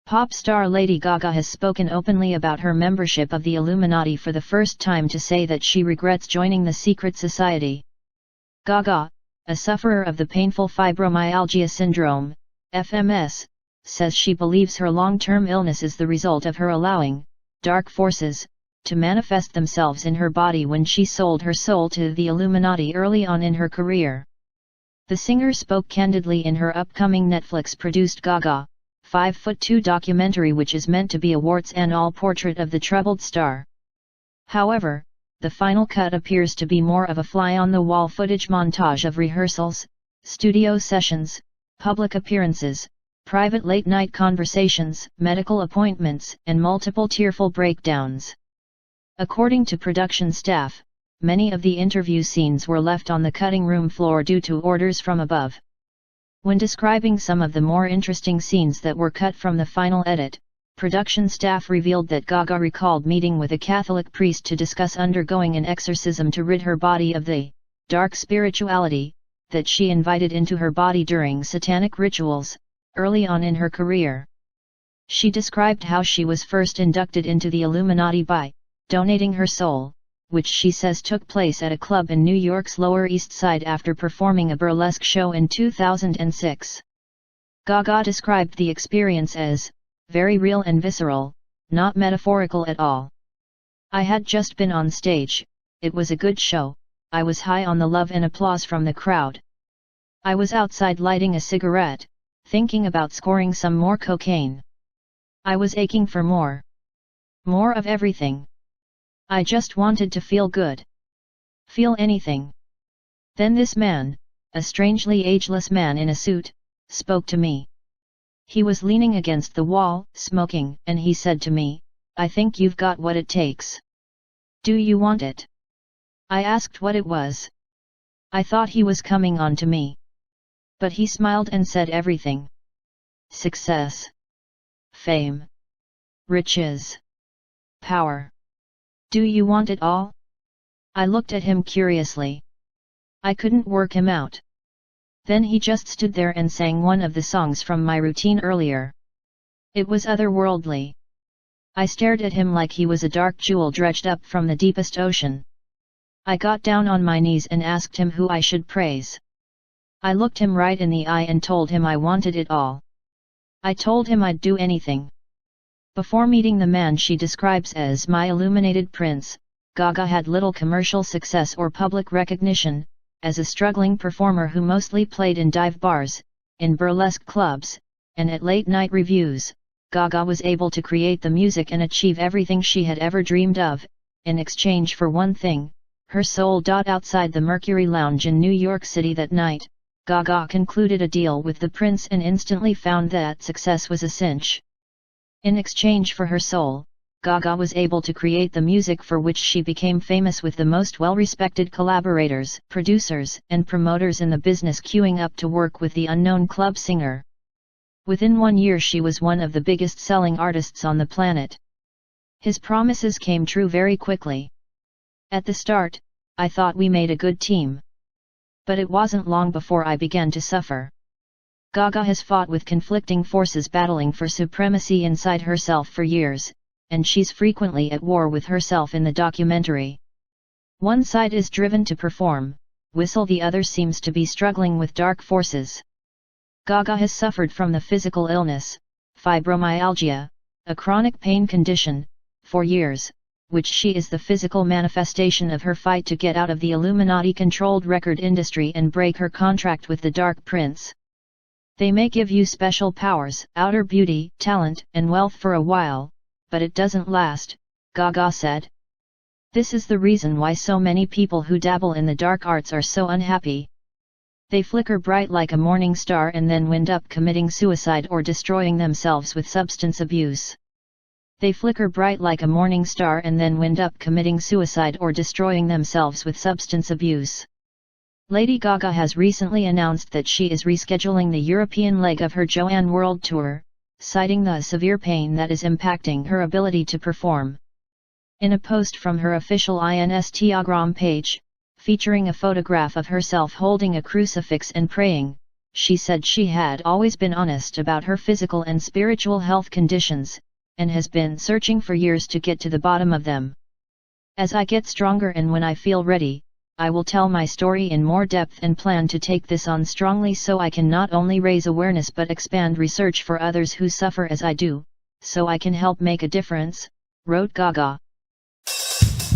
Pop star Lady Gaga has spoken openly about her membership of the Illuminati for the first time to say that she regrets joining the secret society. Gaga, a sufferer of the painful fibromyalgia syndrome, FMS, says she believes her long-term illness is the result of her allowing dark forces to manifest themselves in her body when she sold her soul to the Illuminati early on in her career. The singer spoke candidly in her upcoming Netflix-produced Gaga 5'2" documentary, which is meant to be a warts-and-all portrait of the troubled star. However, the final cut appears to be more of a fly-on-the-wall footage montage of rehearsals, studio sessions, public appearances, private late-night conversations, medical appointments, and multiple tearful breakdowns. According to production staff, many of the interview scenes were left on the cutting room floor due to orders from above. When describing some of the more interesting scenes that were cut from the final edit, production staff revealed that Gaga recalled meeting with a Catholic priest to discuss undergoing an exorcism to rid her body of the dark spirituality that she invited into her body during satanic rituals early on in her career. She described how she was first inducted into the Illuminati by donating her soul, which she says took place at a club in New York's Lower East Side after performing a burlesque show in 2006. Gaga described the experience as very real and visceral, not metaphorical at all. "I had just been on stage, it was a good show, I was high on the love and applause from the crowd. I was outside lighting a cigarette, thinking about scoring some more cocaine. I was aching for more. More of everything. I just wanted to feel good. Feel anything. Then this man, a strangely ageless man in a suit, spoke to me. He was leaning against the wall, smoking, and he said to me, 'I think you've got what it takes. Do you want it?' I asked what it was. I thought he was coming on to me. But he smiled and said everything. Success. Fame. Riches. Power. Do you want it all?' I looked at him curiously. I couldn't work him out. Then he just stood there and sang one of the songs from my routine earlier. It was otherworldly. I stared at him like he was a dark jewel dredged up from the deepest ocean. I got down on my knees and asked him who I should praise. I looked him right in the eye and told him I wanted it all. I told him I'd do anything." Before meeting the man she describes as my illuminated prince, Gaga had little commercial success or public recognition. As a struggling performer who mostly played in dive bars, in burlesque clubs, and at late-night revues, Gaga was able to create the music and achieve everything she had ever dreamed of, in exchange for one thing, her soul. Outside the Mercury Lounge in New York City that night, Gaga concluded a deal with the prince and instantly found that success was a cinch. In exchange for her soul, Gaga was able to create the music for which she became famous, with the most well-respected collaborators, producers, and promoters in the business queuing up to work with the unknown club singer. Within 1 year she was one of the biggest-selling artists on the planet. His promises came true very quickly. "At the start, I thought we made a good team. But it wasn't long before I began to suffer." Gaga has fought with conflicting forces battling for supremacy inside herself for years, and she's frequently at war with herself in the documentary. One side is driven to perform, whistle, the other seems to be struggling with dark forces. Gaga has suffered from the physical illness, fibromyalgia, a chronic pain condition, for years, which she is the physical manifestation of her fight to get out of the Illuminati-controlled record industry and break her contract with the Dark Prince. "They may give you special powers, outer beauty, talent, and wealth for a while, but it doesn't last," Gaga said. "This is the reason why so many people who dabble in the dark arts are so unhappy. They flicker bright like a morning star and then wind up committing suicide or destroying themselves with substance abuse. They flicker bright like a morning star and then wind up committing suicide or destroying themselves with substance abuse." Lady Gaga has recently announced that she is rescheduling the European leg of her Joanne World Tour, citing the severe pain that is impacting her ability to perform. In a post from her official Instagram page, featuring a photograph of herself holding a crucifix and praying, She said she had always been honest about her physical and spiritual health conditions, and has been searching for years to get to the bottom of them. As I get stronger and when I feel ready, I will tell my story in more depth and plan to take this on strongly so I can not only raise awareness but expand research for others who suffer as I do, so I can help make a difference, wrote Gaga.